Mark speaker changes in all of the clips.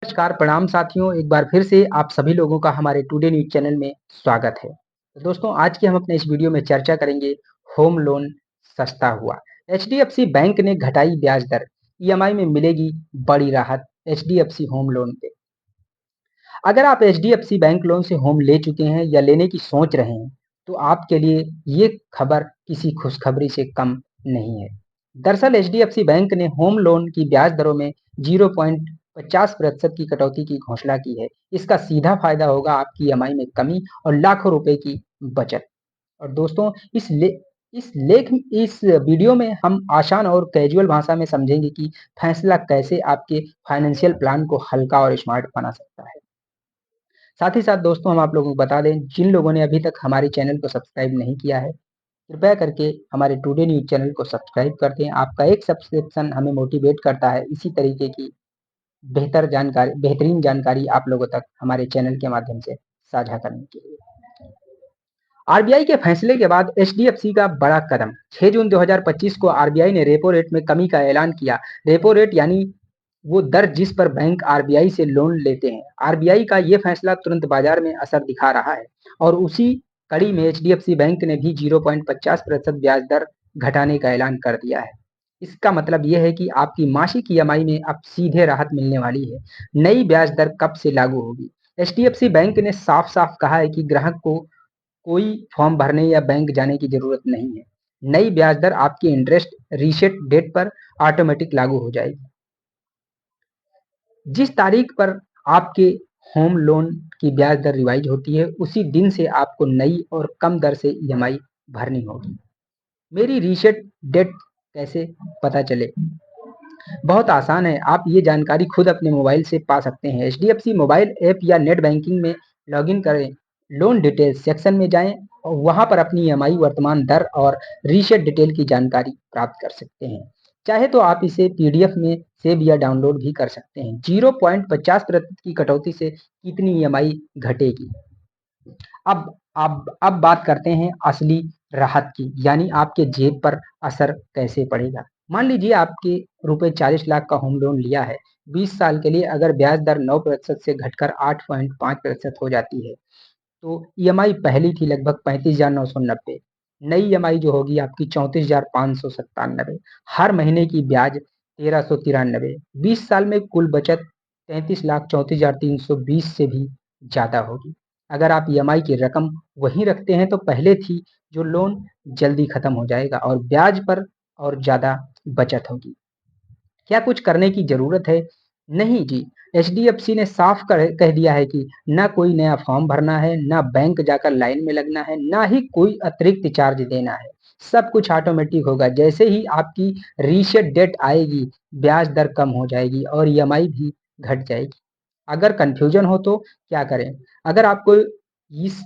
Speaker 1: नमस्कार, प्रणाम साथियों। एक बार फिर से आप सभी लोगों का हमारे टुडे न्यूज़ चैनल में स्वागत है। तो दोस्तों, आज के हम अपने इस वीडियो में चर्चा करेंगे होम लोन सस्ता हुआ। एचडीएफसी बैंक ने घटाई ब्याज दर, ईएमआई में मिलेगी बड़ी राहत एचडीएफसी होम लोन पे। अगर आप एचडीएफसी बैंक लोन से होम ले चुके हैं या लेने की सोच रहे हैं, तो आपके लिए ये खबर किसी खुशखबरी से कम नहीं है। दरअसल एचडीएफसी बैंक ने होम लोन की ब्याज दरों में 0.50% की कटौती की घोषणा की है। इसका सीधा फायदा होगा आपकी ईएमआई में कमी और लाखों रुपए की बचत। और दोस्तों, इस वीडियो में हम आसान और कैजुअल भाषा में समझेंगे कि फैसला कैसे आपके फाइनेंशियल प्लान को हल्का और स्मार्ट बना सकता है। साथ ही साथ दोस्तों, हम आप लोगों को बता दें, जिन लोगों ने अभी तक हमारे चैनल को सब्सक्राइब नहीं किया है, कृपया करके हमारे टुडे न्यूज़ चैनल को सब्सक्राइब कर दें। आपका एक सब्सक्रिप्शन हमें मोटिवेट करता है इसी तरीके की बेहतरीन जानकारी आप लोगों तक हमारे चैनल के माध्यम से साझा करने के लिए। आरबीआई के फैसले के बाद एचडीएफसी का बड़ा कदम। 6 जून 2025 को आरबीआई ने रेपो रेट में कमी का ऐलान किया। रेपो रेट यानी वो दर जिस पर बैंक आरबीआई से लोन लेते हैं। आरबीआई का ये फैसला तुरंत बाजार में असर दिखा रहा है और उसी कड़ी में एचडीएफसी बैंक ने भी 0.50% ब्याज दर घटाने का ऐलान कर दिया है। इसका मतलब यह है कि आपकी मासिक ईएमआई में अब सीधे राहत मिलने वाली है। नई ब्याज दर कब से लागू होगी? एचडीएफसी बैंक ने साफ साफ कहा है कि ग्राहक को कोई फॉर्म भरने या बैंक जाने की जरूरत नहीं है। नई ब्याज दर आपकी इंटरेस्ट रीसेट डेट पर ऑटोमेटिक लागू हो जाएगी। जिस तारीख पर आपके होम लोन की ब्याज दर रिवाइज होती है, उसी दिन से आपको नई और कम दर से ईएमआई भरनी होगी। मेरी रीसेट डेट कैसे पता चले? बहुत आसान है। आप ये जानकारी खुद अपने मोबाइल से पा सकते हैं। एचडीएफसी मोबाइल ऐप या नेट बैंकिंग में लॉगिन करें, लोन डिटेल्स सेक्शन में जाएं और वहां पर अपनी ईएमआई, वर्तमान दर और रीसेट डिटेल की जानकारी प्राप्त कर सकते हैं। चाहे तो आप इसे पीडीएफ में सेव या डाउनलोड भी कर सकते हैं। 0.50% की कटौती से कितनी ईएमआई घटेगी? अब बात करते हैं असली राहत की, यानी आपके जेब पर असर कैसे पड़ेगा। मान लीजिए आपके रुपए 40 लाख का होम लोन लिया है। 20 साल के लिए अगर ब्याज दर 9% से घटकर 8.5% हो जाती है, तो ईएमआई पहली थी लगभग 35,990। नई ईएमआई जो होगी आपकी 34,597। हर महीने की ब्याज 1,393। 20 साल में कुल बचत 33,34,320 से भी ज्यादा होगी। अगर आप ईएमआई की रकम वही रखते हैं तो पहले थी जो लोन जल्दी खत्म हो जाएगा और ब्याज पर और ज्यादा बचत होगी। क्या कुछ करने की जरूरत है? नहीं जी। एचडीएफसी ने साफ कह दिया है कि ना कोई नया फॉर्म भरना है, ना बैंक जाकर लाइन में लगना है, ना ही कोई अतिरिक्त चार्ज देना है। सब कुछ ऑटोमेटिक होगा। जैसे ही आपकी रीसेट डेट आएगी, ब्याज दर कम हो जाएगी और ईएमआई भी घट जाएगी। अगर कंफ्यूजन हो तो क्या करें? अगर आपको इस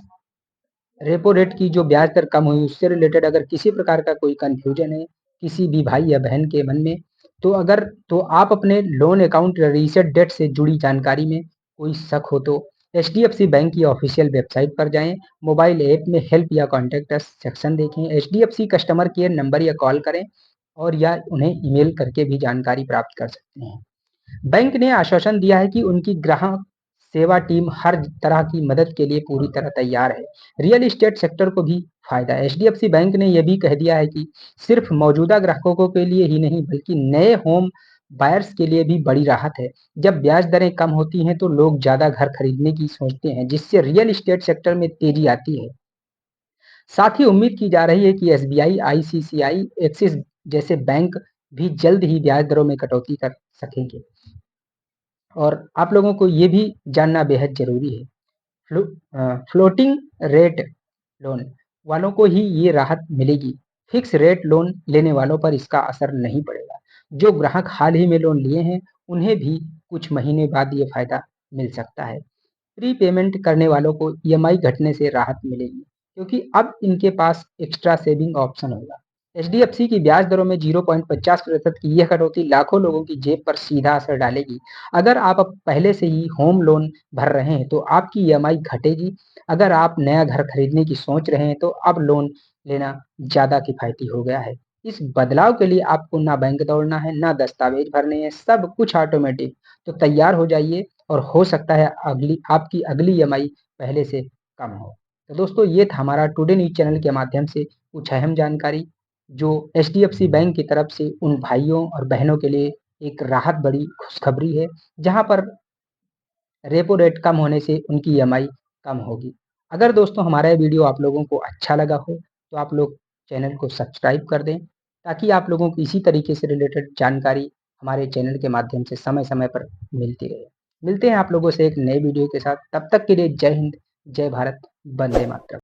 Speaker 1: रेपो रेट की जो ब्याज दर कम हुई उससे रिलेटेड अगर किसी प्रकार का कोई कंफ्यूजन है किसी भी भाई या बहन के मन में, तो आप अपने लोन अकाउंट रीसेट डेट से जुड़ी जानकारी में कोई शक हो तो एचडीएफसी बैंक की ऑफिशियल वेबसाइट पर जाएं, मोबाइल ऐप में हेल्प या कॉन्टैक्ट अस सेक्शन देखें, एचडीएफसी कस्टमर केयर नंबर या कॉल करें और या उन्हें ईमेल करके भी जानकारी प्राप्त कर सकते हैं। बैंक ने आश्वासन दिया है कि उनकी ग्राहक सेवा टीम हर तरह की मदद के लिए पूरी तरह तैयार है। रियल एस्टेट सेक्टर को भी फायदा है। एचडीएफसी बैंक ने यह भी कह दिया है कि सिर्फ मौजूदा ग्राहकों के लिए ही नहीं बल्कि नए होम बायर्स के लिए भी बड़ी राहत है। जब ब्याज दरें कम होती हैं तो लोग ज्यादा घर खरीदने की सोचते हैं, जिससे रियल एस्टेट सेक्टर में तेजी आती है। साथ ही उम्मीद की जा रही है कि एसबीआई, आईसीसीआई, एक्सिस जैसे बैंक भी जल्द ही ब्याज दरों में कटौती कर सकेंगे। और आप लोगों को ये भी जानना बेहद ज़रूरी है। फ्लोटिंग रेट लोन वालों को ही ये राहत मिलेगी। फिक्स रेट लोन लेने वालों पर इसका असर नहीं पड़ेगा। जो ग्राहक हाल ही में लोन लिए हैं, उन्हें भी कुछ महीने बाद ये फायदा मिल सकता है। प्री पेमेंट करने वालों को ईएमआई घटने से राहत मिलेगी क्योंकि अब इनके पास एक्स्ट्रा सेविंग ऑप्शन होगा। एचडीएफसी की ब्याज दरों में 0.50% की यह कटौती लाखों लोगों की जेब पर सीधा असर डालेगी। अगर आप अब पहले से ही होम लोन भर रहे हैं तो आपकी ईएमआई घटेगी। अगर आप नया घर खरीदने की सोच रहे हैं तो अब लोन लेना ज़्यादा किफ़ायती हो गया है। इस बदलाव के लिए आपको ना बैंक दौड़ना है, ना दस्तावेज भरने हैं, सब कुछ ऑटोमेटिक। तो तैयार हो जाइए और हो सकता है आपकी अगली ईएमआई पहले से कम हो। तो दोस्तों ये था हमारा टुडे न्यूज़ चैनल के माध्यम से कुछ अहम जानकारी, जो एचडीएफसी बैंक की तरफ से उन भाइयों और बहनों के लिए एक राहत बड़ी खुशखबरी है, जहाँ पर रेपो रेट कम होने से उनकी ईएमआई कम होगी। अगर दोस्तों हमारा ये वीडियो आप लोगों को अच्छा लगा हो, तो आप लोग चैनल को सब्सक्राइब कर दें, ताकि आप लोगों को इसी तरीके से रिलेटेड जानकारी हमारे चैनल के माध्यम से समय-समय पर मिलती रहे। मिलते हैं आप लोगों से एक नए वीडियो के साथ, तब तक के लिए जय हिंद, जय भारत, वंदे मातरम।